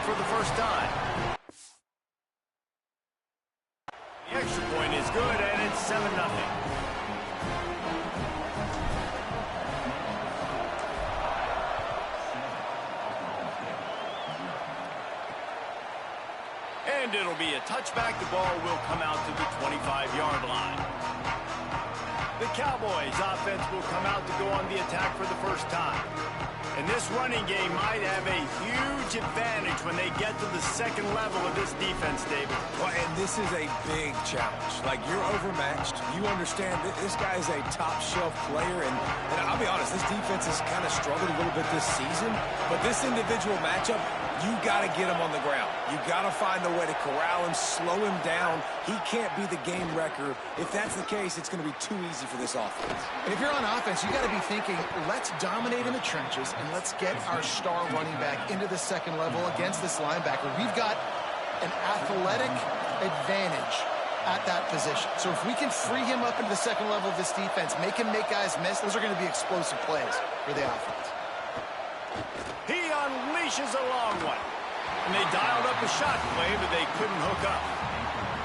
for the first time. The extra point is good, and it's 7-0. And it'll be a touchback. The ball will come out to the 25-yard line. The Cowboys offense will come out to go on the attack for the first time. And this running game might have a huge advantage when they get to the second level of this defense, David. Well, and this is a big challenge. Like, you're overmatched. You understand that this guy is a top-shelf player. And I'll be honest, this defense has kind of struggled a little bit this season. But this individual matchup, you got to get him on the ground. You got to find a way to corral him, slow him down. He can't be the game wrecker. If that's the case, it's going to be too easy for this offense. And if you're on offense, you got to be thinking, let's dominate in the trenches and let's get our star running back into the second level against this linebacker. We've got an athletic advantage at that position. So if we can free him up into the second level of this defense, make him make guys miss, those are going to be explosive plays for the offense. He unleashes a long one. And they dialed up a shot play, but they couldn't hook up.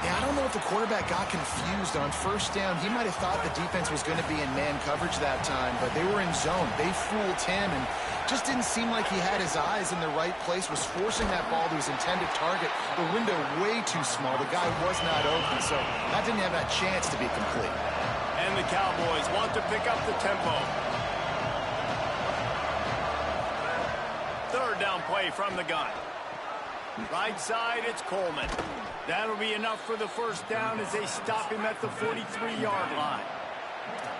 Yeah, I don't know if the quarterback got confused on first down. He might have thought the defense was going to be in man coverage that time, but they were in zone. They fooled him and just didn't seem like he had his eyes in the right place, was forcing that ball to his intended target. The window way too small. The guy was not open, so that didn't have that chance to be complete. And the Cowboys want to pick up the tempo. Third down play from the gun. Right side, it's Coleman. That'll be enough for the first down as they stop him at the 43-yard line.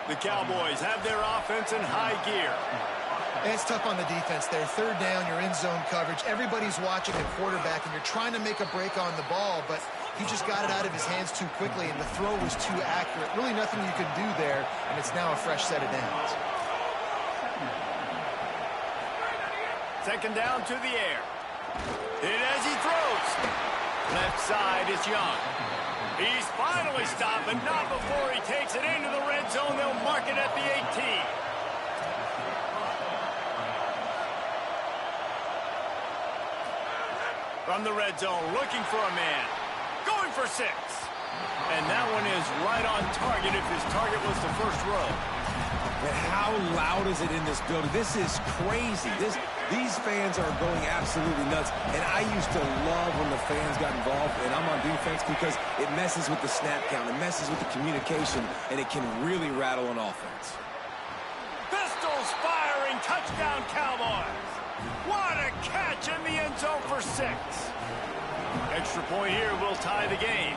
The Cowboys have their offense in high gear. And it's tough on the defense there. Third down, you're in zone coverage. Everybody's watching the quarterback, and you're trying to make a break on the ball, but he just got it out of his hands too quickly, and the throw was too accurate. Really nothing you could do there, and it's now a fresh set of downs. Second down to the air. Hit as he throws. Left side is Young. He's finally stopped, but not before he takes it into the red zone. They'll mark it at the 18. From the red zone, looking for a man. Going for 6. And that one is right on target if his target was the first row. But how loud is it in this building? This is crazy. These fans are going absolutely nuts. And I used to love when the fans got involved, and I'm on defense, because it messes with the snap count. It messes with the communication, and it can really rattle an offense. Pistols firing. Touchdown, Cowboys. What a catch in the end zone for 6. Extra point here will tie the game.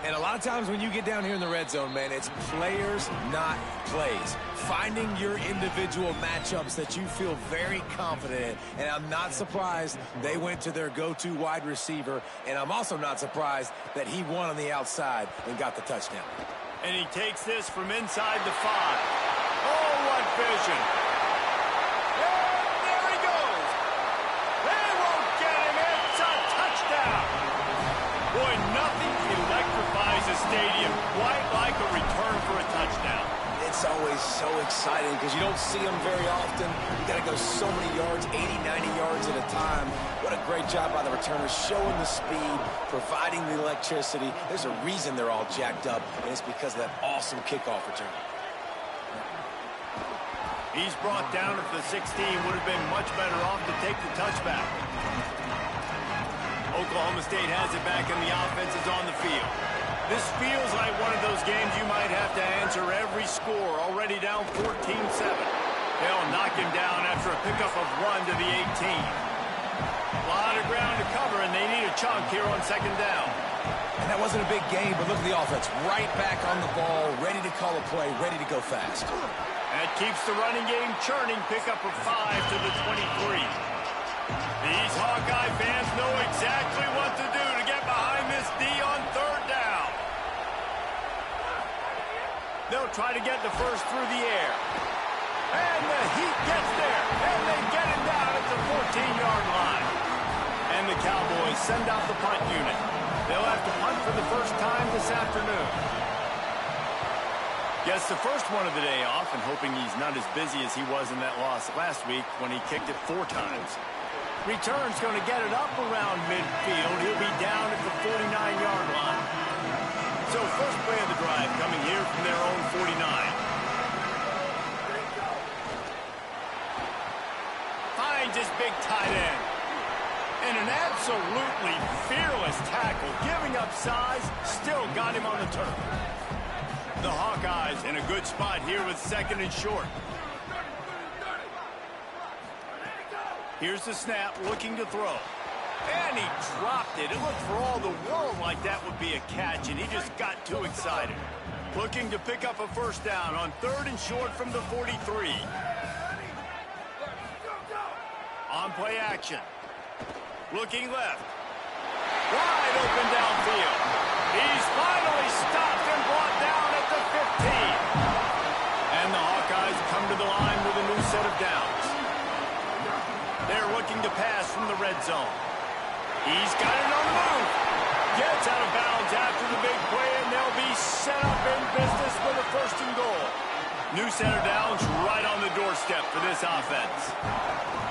And a lot of times when you get down here in the red zone, man, it's players, not plays. Finding your individual matchups that you feel very confident in. And I'm not surprised they went to their go-to wide receiver. And I'm also not surprised that he won on the outside and got the touchdown. And he takes this from inside the 5. Oh, what vision. And there he goes. They won't get him. It's a touchdown. Boy, nothing electrifies a stadium quite like a return for a touchdown. It's always so exciting because you don't see them very often. You got to go so many yards, 80, 90 yards at a time. What a great job by the returners, showing the speed, providing the electricity. There's a reason they're all jacked up, and it's because of that awesome kickoff return. He's brought down at the 16. Would have been much better off to take the touchback. Oklahoma State has it back, and the offense is on the field. This feels like one of those games you might have to answer every score. Already down 14-7. They'll knock him down after a pickup of 1 to the 18. A lot of ground to cover, and they need a chunk here on second down. And that wasn't a big gain, but look at the offense. Right back on the ball, ready to call a play, ready to go fast. That keeps the running game churning. Pickup of 5 to the 23. These Hawkeye fans know exactly what to do to get behind this D on third down. They'll try to get the first through the air. And the heat gets there. And they get him down at the 14-yard line. And the Cowboys send out the punt unit. They'll have to punt for the first time this afternoon. Gets the first one of the day off, and hoping he's not as busy as he was in that loss last week when he kicked it 4 times. Return's going to get it up around midfield. He'll be down at the 49-yard line. So first play of the drive coming here from their own 49. Finds his big tight end. And an absolutely fearless tackle. Giving up size, still got him on the turf. The Hawkeyes in a good spot here with second and short. Here's the snap, looking to throw. And he dropped it. It looked for all the world like that would be a catch, and he just got too excited. Looking to pick up a first down on third and short from the 43. On play action. Looking left. Wide open downfield. He's finally stopped and brought down at the 15. And the Hawkeyes come to the line with a new set of downs. They're looking to pass from the red zone. He's got it on the move. Gets out of bounds after the big play, and they'll be set up in business with a first and goal. New set of downs right on the doorstep for this offense.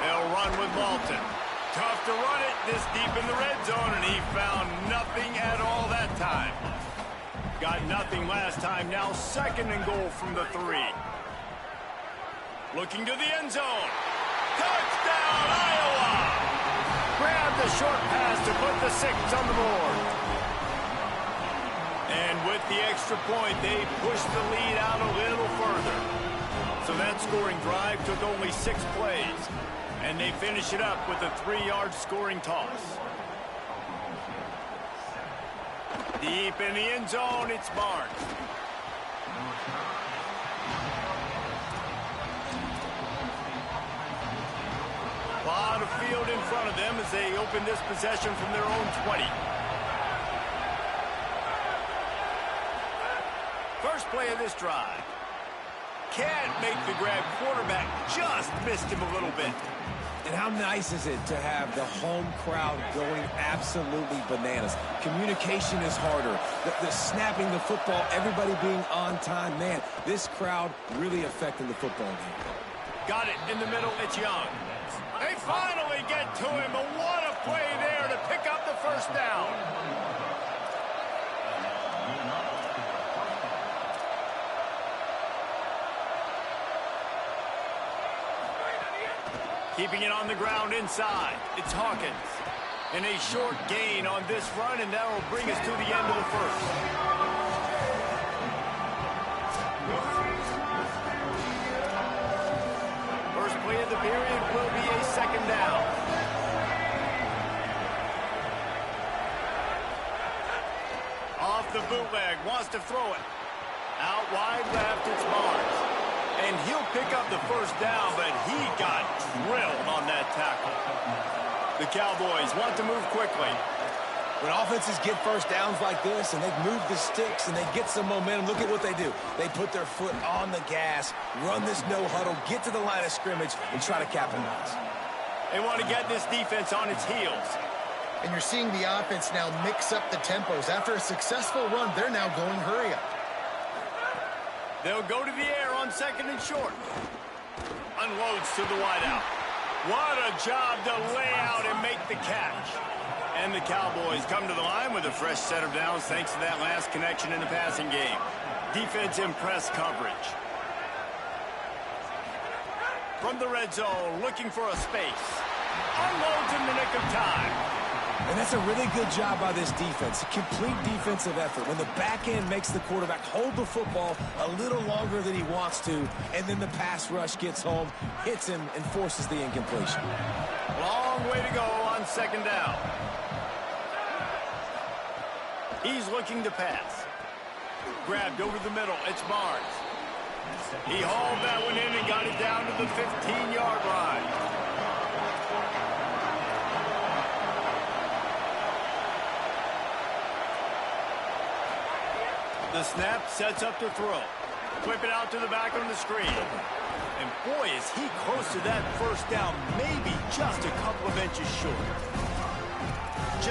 They'll run with Malton. Tough to run it this deep in the red zone, and he found nothing at all that time. Got nothing last time. Now second and goal from the 3. Looking to the end zone. Touchdown, Iowa! Grabbed the short pass to put the 6 on the board. And with the extra point, they pushed the lead out a little further. So that scoring drive took only 6 plays. And they finish it up with a 3-yard scoring toss. Deep in the end zone, it's Barnes. A lot of field in front of them as they open this possession from their own 20. First play of this drive. Can't make the grab. Quarterback just missed him a little bit. And how nice is it to have the home crowd going absolutely bananas? Communication is harder. The snapping the football, everybody being on time. Man, this crowd really affecting the football game. Got it in the middle. It's Young. They finally get to him, but what a play there to pick up the first down. Keeping it on the ground inside. It's Hawkins. And a short gain on this run, and that will bring us to the end of the first. First play of the period will be a second down. Off the bootleg, wants to throw it. Out wide left, it's Barnes. And he'll pick up the first down, but he got drilled on that tackle. The Cowboys want to move quickly. When offenses get first downs like this and they move the sticks and they get some momentum, look at what they do. They put their foot on the gas, run this no huddle, get to the line of scrimmage, and try to capitalize. They want to get this defense on its heels. And you're seeing the offense now mix up the tempos. After a successful run, they're now going hurry up. They'll go to the air on second and short. Unloads to the wideout. What a job to lay out and make the catch. And the Cowboys come to the line with a fresh set of downs thanks to that last connection in the passing game. Defense in press coverage. From the red zone, looking for a space. Unloads in the nick of time. And that's a really good job by this defense. A complete defensive effort. When the back end makes the quarterback hold the football a little longer than he wants to, and then the pass rush gets home, hits him, and forces the incompletion. Long way to go on second down. He's looking to pass. Grabbed over the middle. It's Barnes. He hauled that one in and got it down to the 15-yard line. The snap sets up to throw. Whip it out to the back on the screen. And boy, is he close to that first down, maybe just a couple of inches short.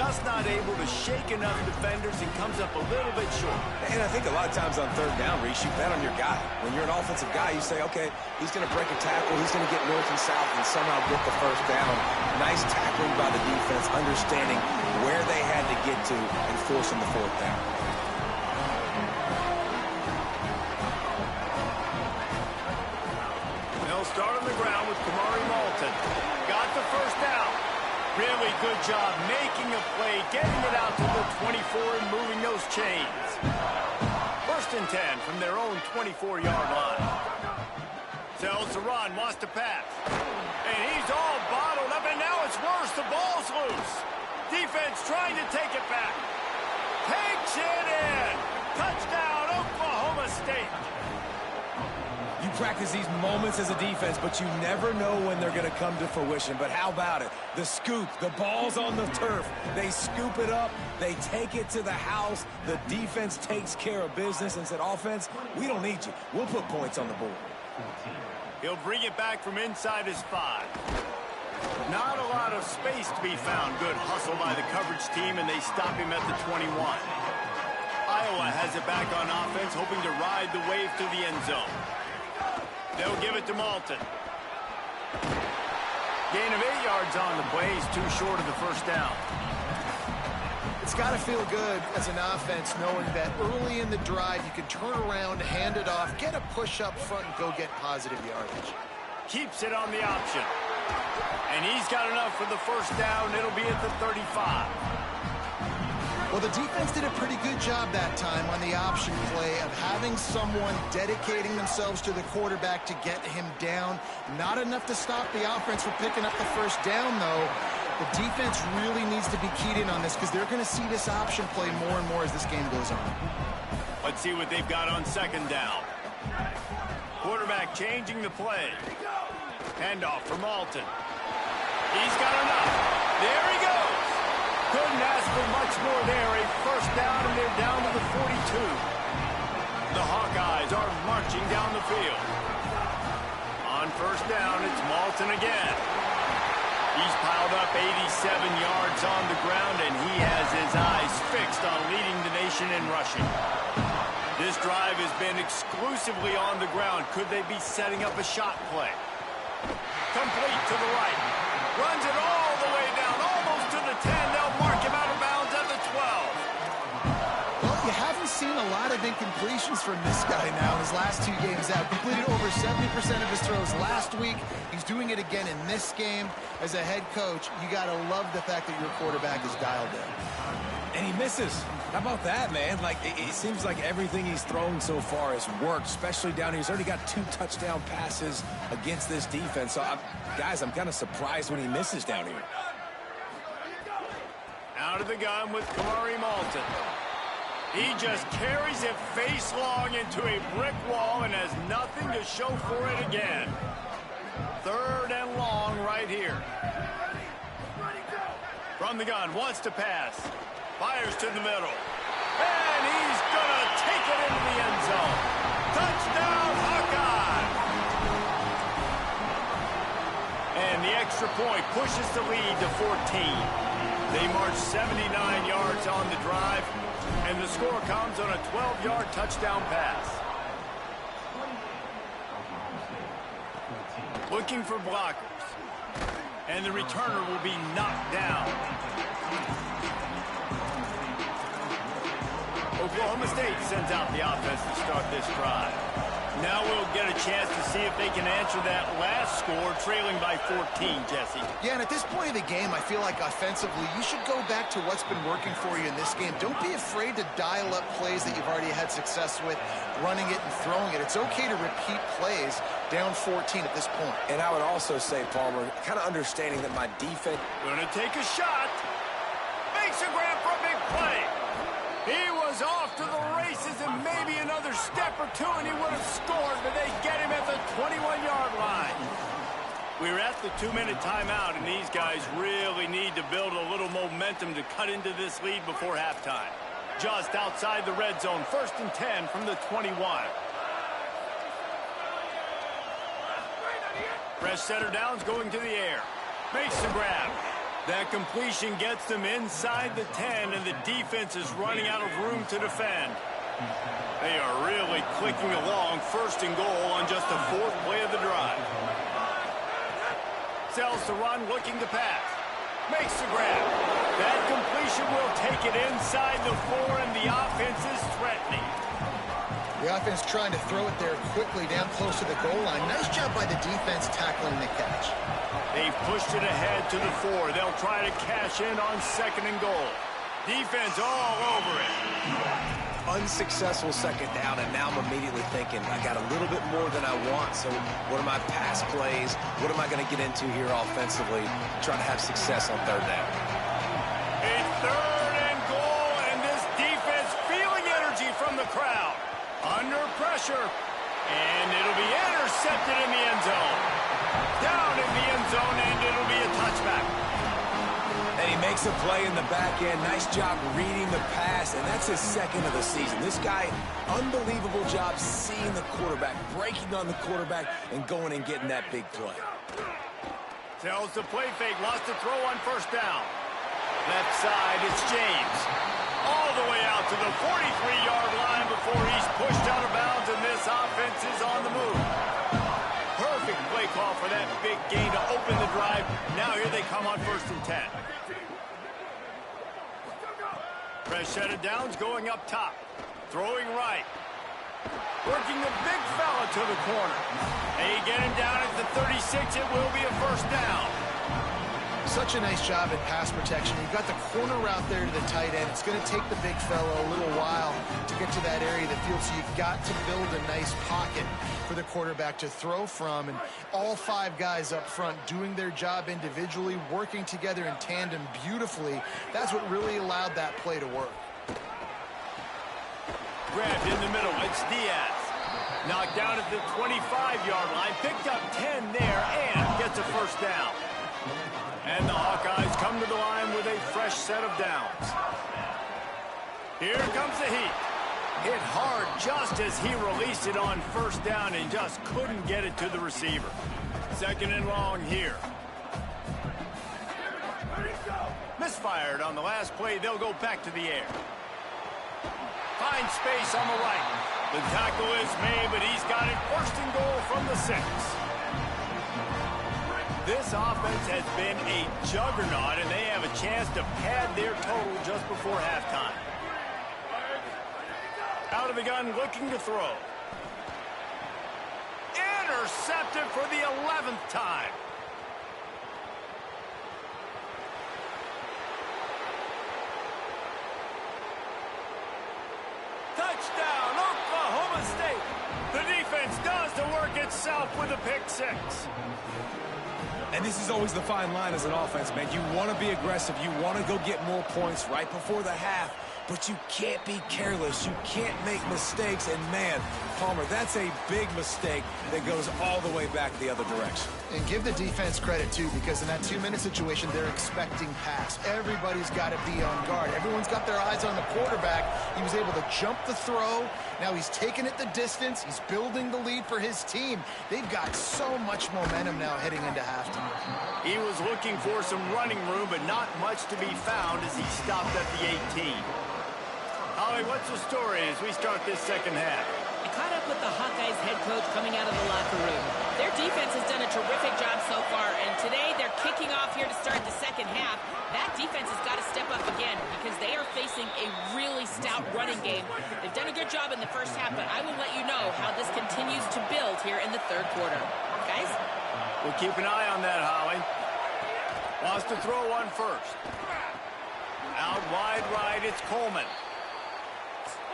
just not able to shake enough defenders and comes up a little bit short. And I think a lot of times on third down, Reese, you bet on your guy. When you're an offensive guy, you say, okay, he's going to break a tackle, he's going to get north and south and somehow get the first down. Nice tackling by the defense, understanding where they had to get to and forcing the fourth down. They'll start on the ground with Kamari Malton. Got the first down. Really good job making a play, getting it out to the 24 and moving those chains. First and 10 from their own 24-yard line. Tells Saran, wants to pass. And he's all bottled up, and now it's worse. The ball's loose. Defense trying to take it back. Takes it in. Touchdown, Oklahoma State. You practice these moments as a defense, but you never know when they're going to come to fruition. But how about it? The scoop, the ball's on the turf. They scoop it up. They take it to the house. The defense takes care of business and said, offense, we don't need you. We'll put points on the board. He'll bring it back from inside his 5. Not a lot of space to be found. Good hustle by the coverage team, and they stop him at the 21. Iowa has it back on offense, hoping to ride the wave to the end zone. They'll give it to Malton. Gain of 8 yards on the play. He's too short of the first down. It's got to feel good as an offense knowing that early in the drive you can turn around, hand it off, get a push up front, and go get positive yardage. Keeps it on the option. And he's got enough for the first down. It'll be at the 35. Well, the defense did a pretty good job that time on the option play of having someone dedicating themselves to the quarterback to get him down. Not enough to stop the offense from picking up the first down, though. The defense really needs to be keyed in on this because they're going to see this option play more and more as this game goes on. Let's see what they've got on second down. Quarterback changing the play. Handoff for Malton. He's got enough. There he goes. Couldn't ask for much more there. A first down, and they're down to the 42. The Hawkeyes are marching down the field. On first down, it's Malton again. He's piled up 87 yards on the ground, and he has his eyes fixed on leading the nation in rushing. This drive has been exclusively on the ground. Could they be setting up a shot play? Complete to the right. Runs it all the way down, almost to the 10. They'll mark him out of bounds at the 12. Well, you haven't seen a lot of incompletions from this guy now in his last 2 games out. Completed over 70% of his throws last week. He's doing it again in this game. As a head coach, you got to love the fact that your quarterback is dialed in. And he misses. How about that, man? Like, it seems like everything he's thrown so far has worked, especially down here. He's already got 2 touchdown passes against this defense. So, guys, I'm kind of surprised when he misses down here. Out of the gun with Kamari Malton. He just carries it face long into a brick wall and has nothing to show for it again. Third and long right here. From the gun, wants to pass. Fires to the middle. And he's going to take it into the end zone. Touchdown, Hawkeye! And the extra point pushes the lead to 14. They march 79 yards on the drive, and the score comes on a 12-yard touchdown pass. Looking for blockers. And the returner will be knocked down. Oklahoma State sends out the offense to start this drive. Now we'll get a chance to see if they can answer that last score, trailing by 14, Jesse. Yeah, and at this point of the game, I feel like offensively, you should go back to what's been working for you in this game. Don't be afraid to dial up plays that you've already had success with, running it and throwing it. It's okay to repeat plays down 14 at this point. And I would also say, Palmer, kind of understanding that my defense... Gonna take a shot. Makes a grab for a big play. He was off to the races and maybe another step or two and he would have scored, but they get him at the 21-yard line. We're at the 2-minute timeout, and these guys really need to build a little momentum to cut into this lead before halftime. Just outside the red zone, first and 10 from the 21. Fresh setter downs going to the air. Makes the grab. That completion gets them inside the 10, and the defense is running out of room to defend. They are really clicking along, first and goal on just the 4th play of the drive. Sells the run, looking to pass. Makes the grab. That completion will take it inside the 4, and the offense is threatening. The offense trying to throw it there quickly down close to the goal line. Nice job by the defense tackling the catch. They've pushed it ahead to the 4. They'll try to cash in on 2nd and goal. Defense all over it. Unsuccessful 2nd down, and now I'm immediately thinking, I got a little bit more than I want, so what are my pass plays? What am I going to get into here offensively? Trying to have success on 3rd down. It's 3rd and goal, and this defense feeling energy from the crowd. Under pressure, and it'll be intercepted in the end zone. Down in the end zone, and it'll be a touchback. And he makes a play in the back end. Nice job reading the pass, and that's his 2nd of the season. This guy, unbelievable job seeing the quarterback, breaking on the quarterback, and going and getting that big play. Tells the play fake, lost the throw on 1st down. Left side, it's James. All the way out to the 43-yard line before he's pushed out of bounds, and this offense is on the move. Perfect play call for that big gain to open the drive. Now here they come on 1st and 10. Fresh set of downs going up top. Throwing right. Working the big fella to the corner. They get him down at the 36. It will be a 1st down. Such a nice job in pass protection. You've got the corner route there to the tight end. It's going to take the big fella a little while to get to that area of the field, so you've got to build a nice pocket for the quarterback to throw from. And all 5 guys up front doing their job individually, working together in tandem beautifully. That's what really allowed that play to work. Grabbed in the middle. It's Diaz. Knocked down at the 25-yard line. Picked up 10 there and gets a 1st down. And the Hawkeyes come to the line with a fresh set of downs. Here comes the heat. Hit hard just as he released it on 1st down and just couldn't get it to the receiver. 2nd and long here. Misfired on the last play. They'll go back to the air. Finds space on the right. The tackle is made, but he's got it 1st and goal from the 6. This offense has been a juggernaut, and they have a chance to pad their total just before halftime. Out of the gun, looking to throw. Intercepted for the 11th time. Touchdown, Oklahoma State. The defense does the work itself with a pick 6. And this is always the fine line as an offense, man. You want to be aggressive. You want to go get more points right before the half, but you can't be careless. You can't make mistakes. And, man, Palmer, that's a big mistake that goes all the way back the other direction. And give the defense credit, too, because in that 2-minute situation, they're expecting pass. Everybody's got to be on guard. Everyone's got their eyes on the quarterback. He was able to jump the throw. Now he's taking it the distance. He's building the lead for his team. They've got so much momentum now heading into halftime. He was looking for some running room, but not much to be found as he stopped at the 18. Holly, what's the story as we start this 2nd half? I caught up with the Hawkeyes head coach coming out of the locker room. Their defense has done a terrific job so far, and today they're kicking off here to start the 2nd half. That defense has got to step up again because they are facing a really stout running game. They've done a good job in the 1st half, but I will let you know how this continues to build here in the 3rd quarter. Guys? We'll keep an eye on that, Holly. Wants to throw on 1st. Out wide right, it's Coleman.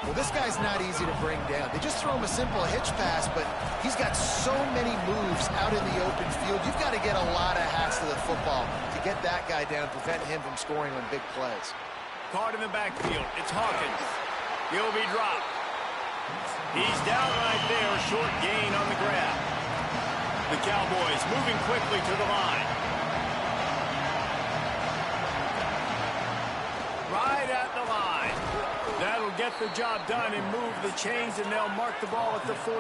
Well, this guy's not easy to bring down. They just throw him a simple hitch pass, but he's got so many moves out in the open field. You've got to get a lot of hats to the football to get that guy down, prevent him from scoring on big plays. Caught in the backfield. It's Hawkins. He'll be dropped. He's down right there. Short gain on the grab. The Cowboys moving quickly to the line. Right at the line. That'll get the job done and move the chains, and they'll mark the ball at the 45.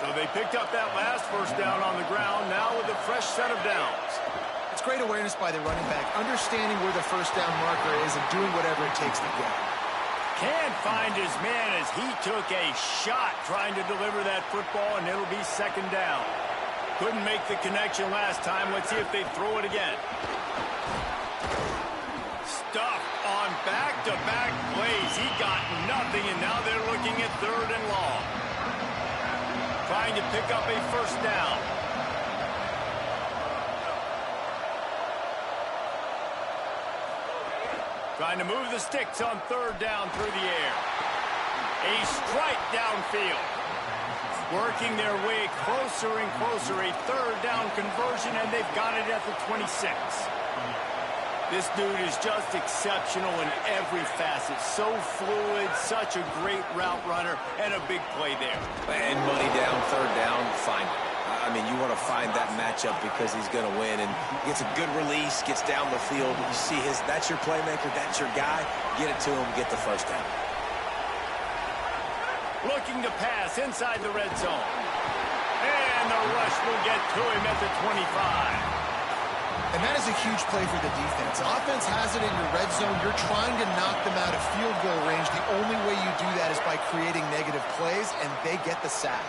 So they picked up that last 1st down on the ground, now with a fresh set of downs. It's great awareness by the running back, understanding where the first down marker is and doing whatever it takes to get it. Can't find his man as he took a shot trying to deliver that football, and it'll be second down. Couldn't make the connection last time. Let's see if they throw it again. Stuffed on back-to-back plays. He got nothing, and now they're looking at third and long. Trying to pick up a first down. Trying to move the sticks on third down through the air. A strike downfield. Working their way closer and closer. A third down conversion, and they've got it at the 26. This dude is just exceptional in every facet. So fluid, such a great route runner, and a big play there. And money down, third down, fine. I mean, you want to find that matchup because he's going to win, and gets a good release, gets down the field. You see that's your playmaker, that's your guy. Get it to him, get the first down. Looking to pass inside the red zone. And the rush will get to him at the 25. And that is a huge play for the defense. Offense has it in your red zone. You're trying to knock them out of field goal range. The only way you do that is by creating negative plays, and they get the sack.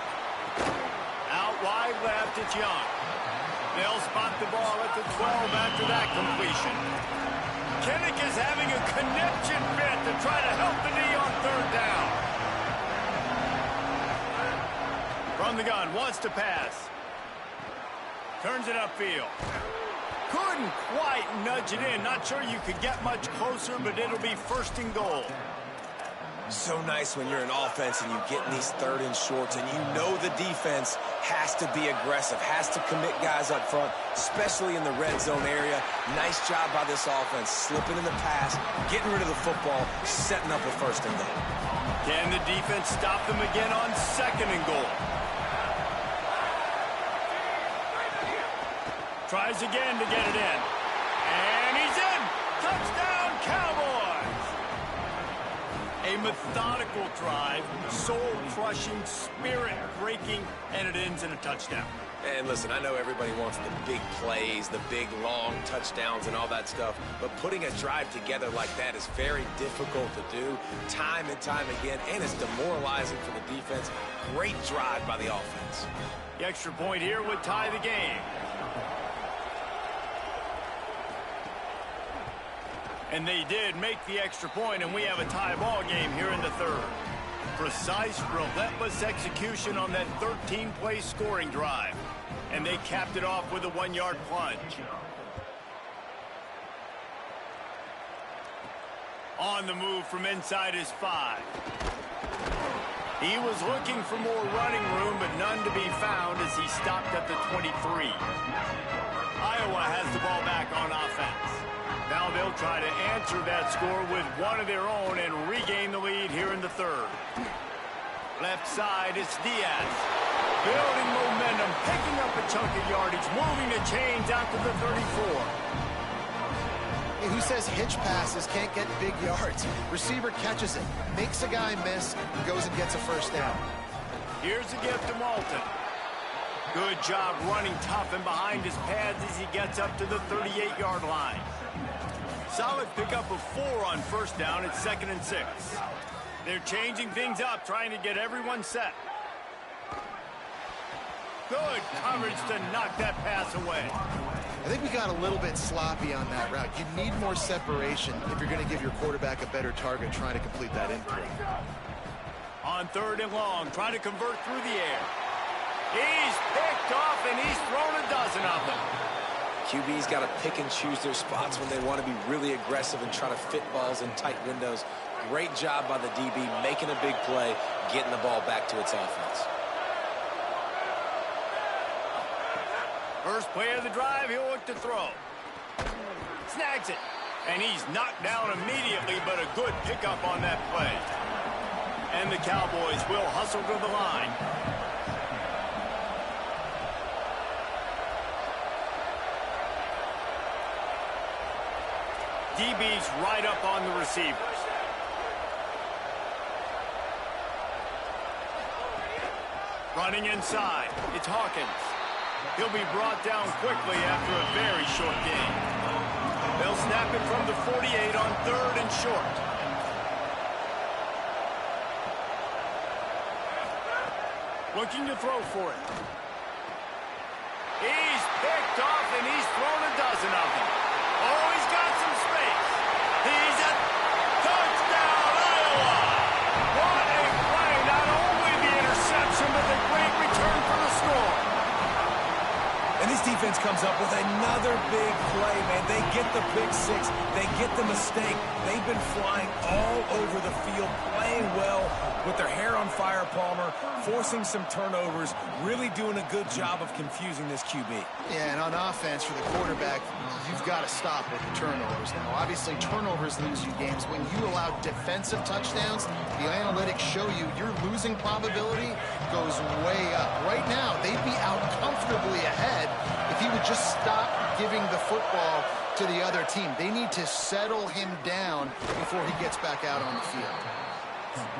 Out wide left, it's Young. They'll spot the ball at the 12 after that completion. Kinnick is having a connection fit to try to help the knee on third down. From the gun, wants to pass. Turns it upfield. Couldn't quite nudge it in. Not sure you could get much closer, but it'll be first and goal. So nice when you're an offense and you get in these third and shorts, and you know the defense has to be aggressive, has to commit guys up front, especially in the red zone area. Nice job by this offense, slipping in the pass, getting rid of the football, setting up a first and goal. Can the defense stop them again on second and goal? Tries again to get it in. And he's in! Touchdown, Cowboys! A methodical drive, soul-crushing, spirit-breaking, and it ends in a touchdown. And listen, I know everybody wants the big plays, the big, long touchdowns and all that stuff, but putting a drive together like that is very difficult to do time and time again, and it's demoralizing for the defense. Great drive by the offense. The extra point here would tie the game. And they did make the extra point, and we have a tie ball game here in the third. Precise, relentless execution on that 13-play scoring drive. And they capped it off with a 1-yard plunge. On the move from inside his 5. He was looking for more running room, but none to be found as he stopped at the 23. Iowa has the ball back on offense. Now they'll try to answer that score with one of their own and regain the lead here in the third. Left side, it's Diaz. Building momentum, picking up a chunk of yardage, moving the chains out to the 34. Hey, who says hitch passes can't get big yards? Receiver catches it, makes a guy miss, and goes and gets a first down. Here's a gift to Malton. Good job running tough and behind his pads as he gets up to the 38-yard line. Solid pickup of 4 on first down. It's 2nd and 6. They're changing things up, trying to get everyone set. Good coverage to knock that pass away. I think we got a little bit sloppy on that route. You need more separation if you're going to give your quarterback a better target trying to complete that input. On 3rd and long, trying to convert through the air. He's picked off, and he's thrown a dozen of them. QB's got to pick and choose their spots when they want to be really aggressive and try to fit balls in tight windows. Great job by the DB, making a big play, getting the ball back to its offense. First play of the drive, he'll look to throw. Snags it. And he's knocked down immediately, but a good pickup on that play. And the Cowboys will hustle to the line. DB's right up on the receivers. Running inside, it's Hawkins. He'll be brought down quickly after a very short game. They'll snap it from the 48 on 3rd and short. Looking to throw for it. He's picked off, and he's thrown a dozen of them. Oh, he's got some space. He's a touchdown, Iowa! What a play! Not only the interception, but the great return for the score. And this defense comes up with another big play, man. They get the pick six. They get the mistake. They've been flying all over the field, playing well with their hair on fire, Palmer, forcing some turnovers, really doing a good job of confusing this QB. Yeah, and on offense for the quarterback, you've got to stop with the turnovers. Now, obviously, turnovers lose you games. When you allow defensive touchdowns, the analytics show you your losing probability goes way up. Right now, they'd be out comfortably ahead if he would just stop giving the football to the other team. They need to settle him down before he gets back out on the field.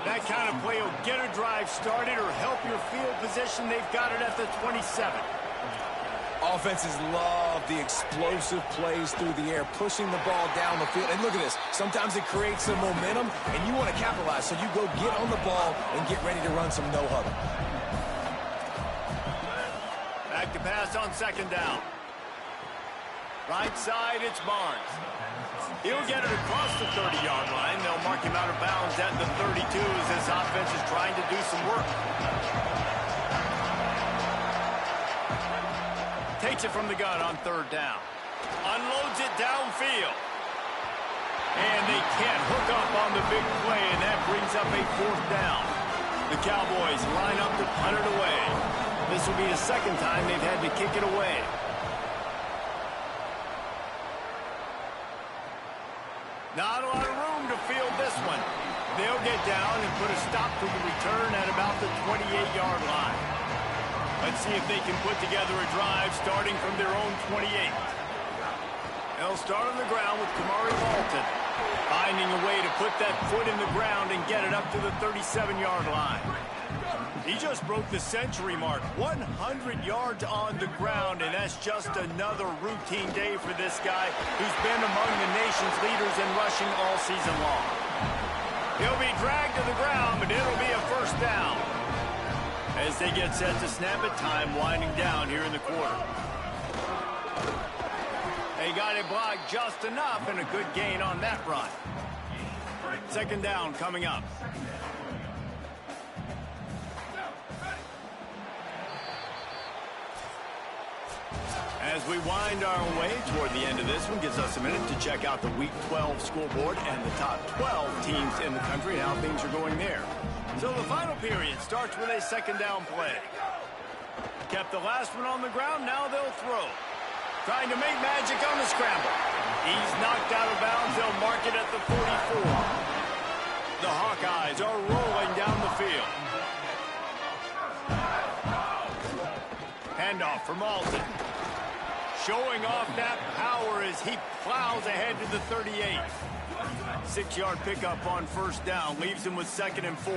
That kind of play will get a drive started or help your field position. They've got it at the 27. Offenses love the explosive plays through the air, pushing the ball down the field. And look at this. Sometimes it creates some momentum, and you want to capitalize. So you go get on the ball and get ready to run some no-huddle. Back to pass on 2nd down. Right side, it's Barnes. He'll get it across the 30-yard line. They'll mark him out of bounds at the 32 as this offense is trying to do some work. Takes it from the gun on 3rd down. Unloads it downfield. And they can't hook up on the big play, and that brings up a 4th down. The Cowboys line up to punt it away. This will be the 2nd time they've had to kick it away. Not a lot of room to field this one. They'll get down and put a stop to the return at about the 28-yard line. Let's see if they can put together a drive starting from their own 28. They'll start on the ground with Kamari Walton, finding a way to put that foot in the ground and get it up to the 37-yard line. He just broke the century mark, 100 yards on the ground, and that's just another routine day for this guy who's been among the nation's leaders in rushing all season long. He'll be dragged to the ground, but it'll be a 1st down. As they get set to snap it, time winding down here in the quarter. They got it blocked just enough, and a good gain on that run. 2nd down coming up. As we wind our way toward the end of this one, gives us a minute to check out the Week 12 scoreboard and the top 12 teams in the country and how things are going there. So the final period starts with a 2nd down play. Kept the last one on the ground, now they'll throw. Trying to make magic on the scramble. He's knocked out of bounds, they'll mark it at the 44. The Hawkeyes are rolling down the field. Handoff for Malton. Showing off that power as he plows ahead to the 38. 6-yard pickup on 1st down. Leaves him with 2nd and 4.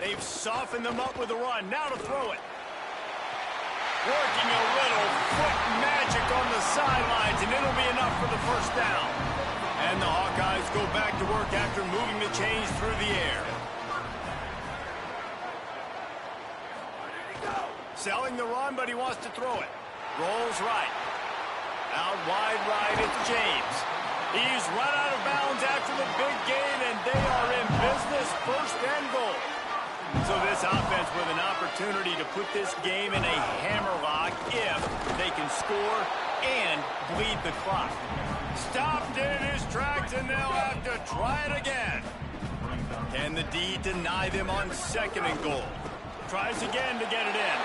They've softened them up with a run. Now to throw it. Working a little foot magic on the sidelines, and it'll be enough for the 1st down. And the Hawkeyes go back to work after moving the chains through the air. Selling the run, but he wants to throw it. Rolls right. Out wide right, it's James. He's run out of bounds after the big gain, and they are in business, 1st and goal. So this offense with an opportunity to put this game in a hammerlock if they can score and bleed the clock. Stopped in his tracks, and they'll have to try it again. Can the D deny them on 2nd and goal? Tries again to get it in.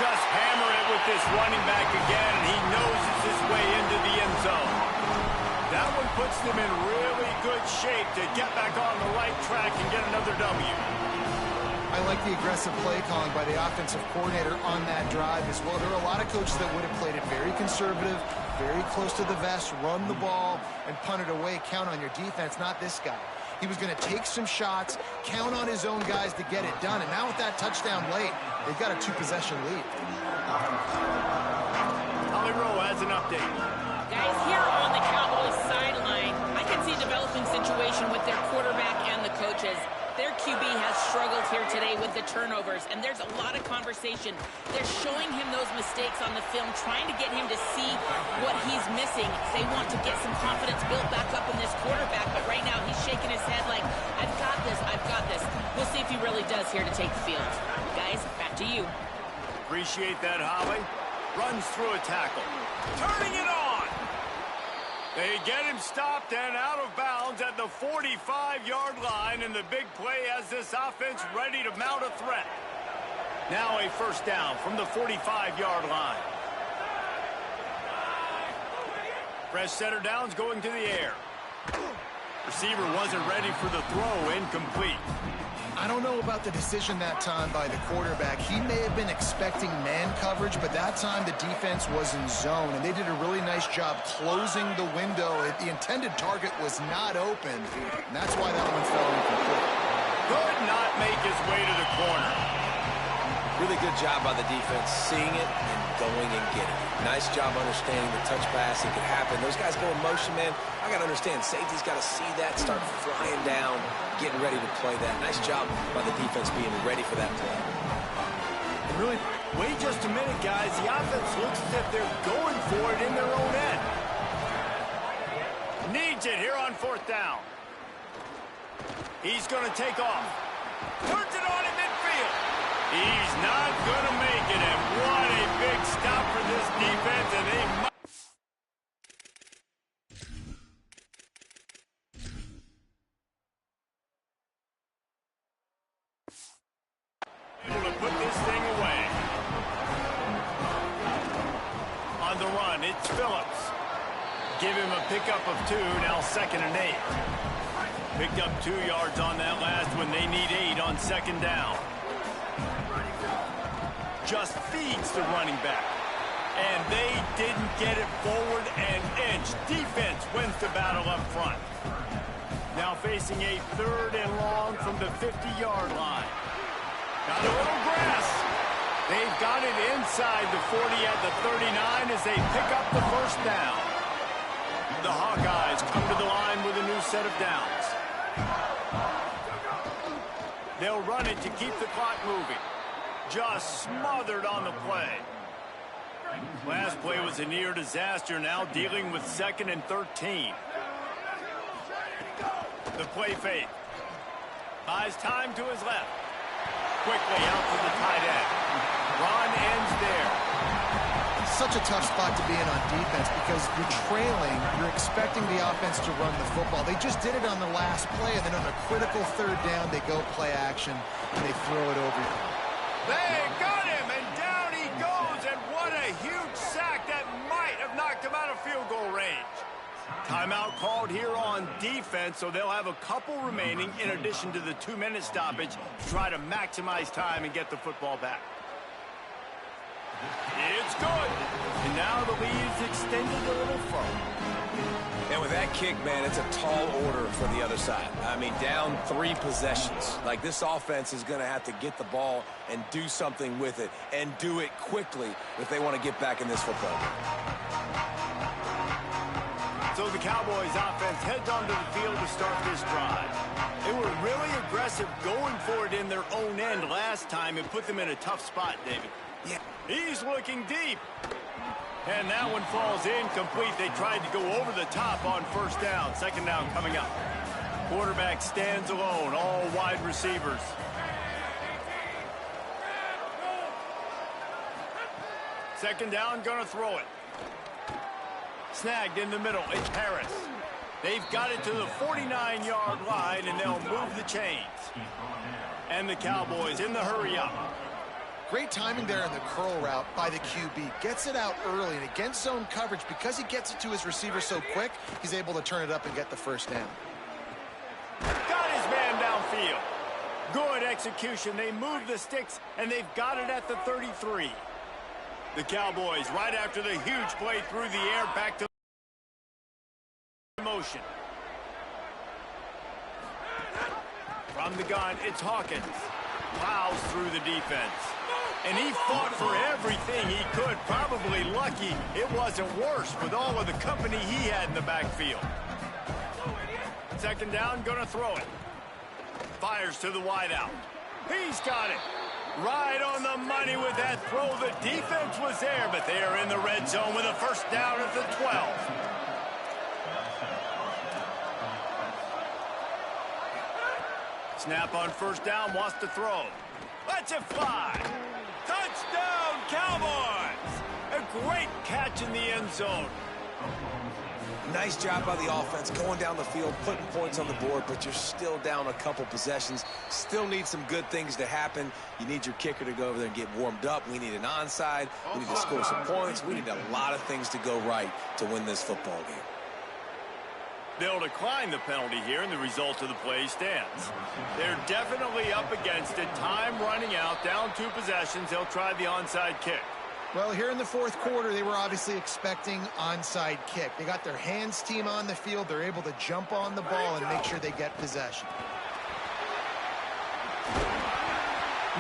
Just hammer it with this running back again, and he noses his way into the end zone. That one puts them in really good shape to get back on the right track and get another W. I like the aggressive play calling by the offensive coordinator on that drive as well. There are a lot of coaches that would have played it very conservative, very close to the vest, run the ball, and punt it away. Count on your defense, not this guy. He was going to take some shots, count on his own guys to get it done. And now with that touchdown late, they've got a 2-possession lead. Holly Rowe has an update. Guys, here on the Cowboys sideline, I can see a developing situation with their quarterback and the coaches. Their QB has struggled here today with the turnovers, and there's a lot of conversation. They're showing him those mistakes on the film, trying to get him to see what he's missing. They want to get some confidence built back up in this quarterback, but right now he's shaking his head like, I've got this, I've got this. We'll see if he really does here to take the field. Guys, back to you. Appreciate that, Holly. Runs through a tackle. Turning it on. They get him stopped and out of bounds at the 45-yard line, and the big play has this offense ready to mount a threat. Now a first down from the 45-yard line. Fresh center downs going to the air. Receiver wasn't ready for the throw, incomplete. I don't know about the decision that time by the quarterback. He may have been expecting man coverage, but that time the defense was in zone, and they did a really nice job closing the window. The intended target was not open, and that's why that one fell incomplete. Could not make his way to the corner. Really good job by the defense, seeing it and going and getting it. Nice job understanding the touch pass. It could happen. Those guys go in motion, man. I got to understand, safety's got to see that, start flying down, getting ready to play that. Nice job by the defense being ready for that play. Really, wait just a minute, guys. The offense looks as if they're going for it in their own end. Needs it here on fourth down. He's going to take off. Turns it on in midfield. He's not going to make it, and what a big stop for this defense, and they might. Able to put this thing away. On the run, it's Phillips. Give him a pickup of 2, now 2nd and 8. Picked up 2 yards on that last one. They need 8 on 2nd down. Just feeds the running back. And they didn't get it forward an inch. Defense wins the battle up front. Now facing a 3rd and long from the 50-yard line. Got a little grass. They've got it inside the 40 at the 39 as they pick up the first down. The Hawkeyes come to the line with a new set of downs. They'll run it to keep the clock moving. Just smothered on the play. Last play was a near disaster, now dealing with 2nd and 13. The play fake. Buys time to his left. Quickly out to the tight end. Run ends there. It's such a tough spot to be in on defense because you're trailing, you're expecting the offense to run the football. They just did it on the last play, and then on a critical 3rd down, they go play action, and they throw it over. They got him, and down he goes, and what a huge sack that might have knocked him out of field goal range. Timeout called here on defense, so they'll have a couple remaining in addition to the 2-minute stoppage to try to maximize time and get the football back. It's good, and now the lead is extended a little further. And with that kick, man, it's a tall order for the other side. I mean, down 3 possessions. Like, this offense is going to have to get the ball and do something with it, and do it quickly if they want to get back in this football game. So the Cowboys offense heads onto the field to start this drive. They were really aggressive going for it in their own end last time and put them in a tough spot, David. Yeah. He's looking deep. And that one falls incomplete. They tried to go over the top on first down. 2nd down coming up. Quarterback stands alone, all wide receivers. Second down, gonna throw it. Snagged in the middle, it's Harris. They've got it to the 49-yard line, and they'll move the chains. And the Cowboys in the hurry up. Great timing there in the curl route by the QB. Gets it out early, and against zone coverage, because he gets it to his receiver so quick, he's able to turn it up and get the first down. Got his man downfield. Good execution. They move the sticks, and they've got it at the 33. The Cowboys, right after the huge play through the air, back to motion. From the gun, it's Hawkins. Plows through the defense. And he fought for everything he could. Probably lucky it wasn't worse with all of the company he had in the backfield. Second down, gonna throw it. Fires to the wideout. He's got it. Right on the money with that throw. The defense was there, but they are in the red zone with a first down at the 12. Snap on first down, wants to throw. Let's it fly. Touchdown, Cowboys! A great catch in the end zone. Nice job by the offense going down the field, putting points on the board, but you're still down a couple possessions. Still need some good things to happen. You need your kicker to go over there and get warmed up. We need an onside. We need to score some points. We need a lot of things to go right to win this football game. They'll decline the penalty here, and the result of the play stands. They're definitely up against it. Time running out, down 2 possessions. They'll try the onside kick. Well, here in the fourth quarter, they were obviously expecting onside kick. They got their hands team on the field. They're able to jump on the ball and make sure they get possession.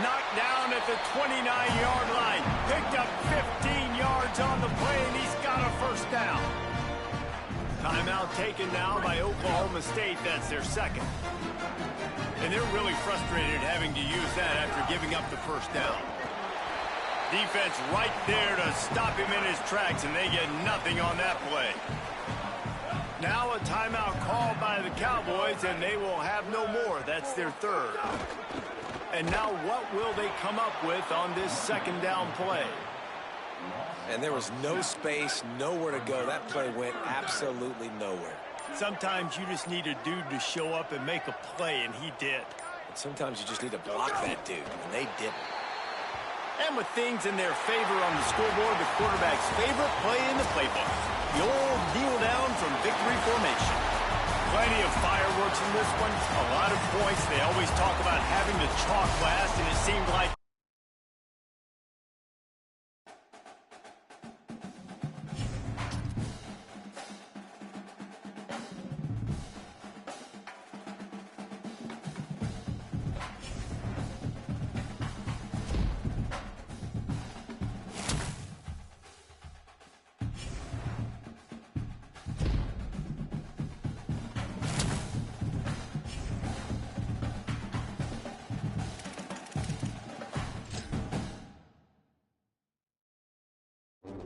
Knocked down at the 29-yard line. Picked up 15 yards on the play, and he's got a first down. Timeout taken now by Oklahoma State. That's their second. And they're really frustrated having to use that after giving up the first down. Defense right there to stop him in his tracks, and they get nothing on that play. Now a timeout called by the Cowboys, and they will have no more. That's their third. And now what will they come up with on this second down play? And there was no space, nowhere to go. That play went absolutely nowhere. Sometimes you just need a dude to show up and make a play, and he did. And sometimes you just need to block that dude, and they didn't. And with things in their favor on the scoreboard, the quarterback's favorite play in the playbook. The old kneel down from victory formation. Plenty of fireworks in this one. A lot of points. They always talk about having the chalk last, and it seemed like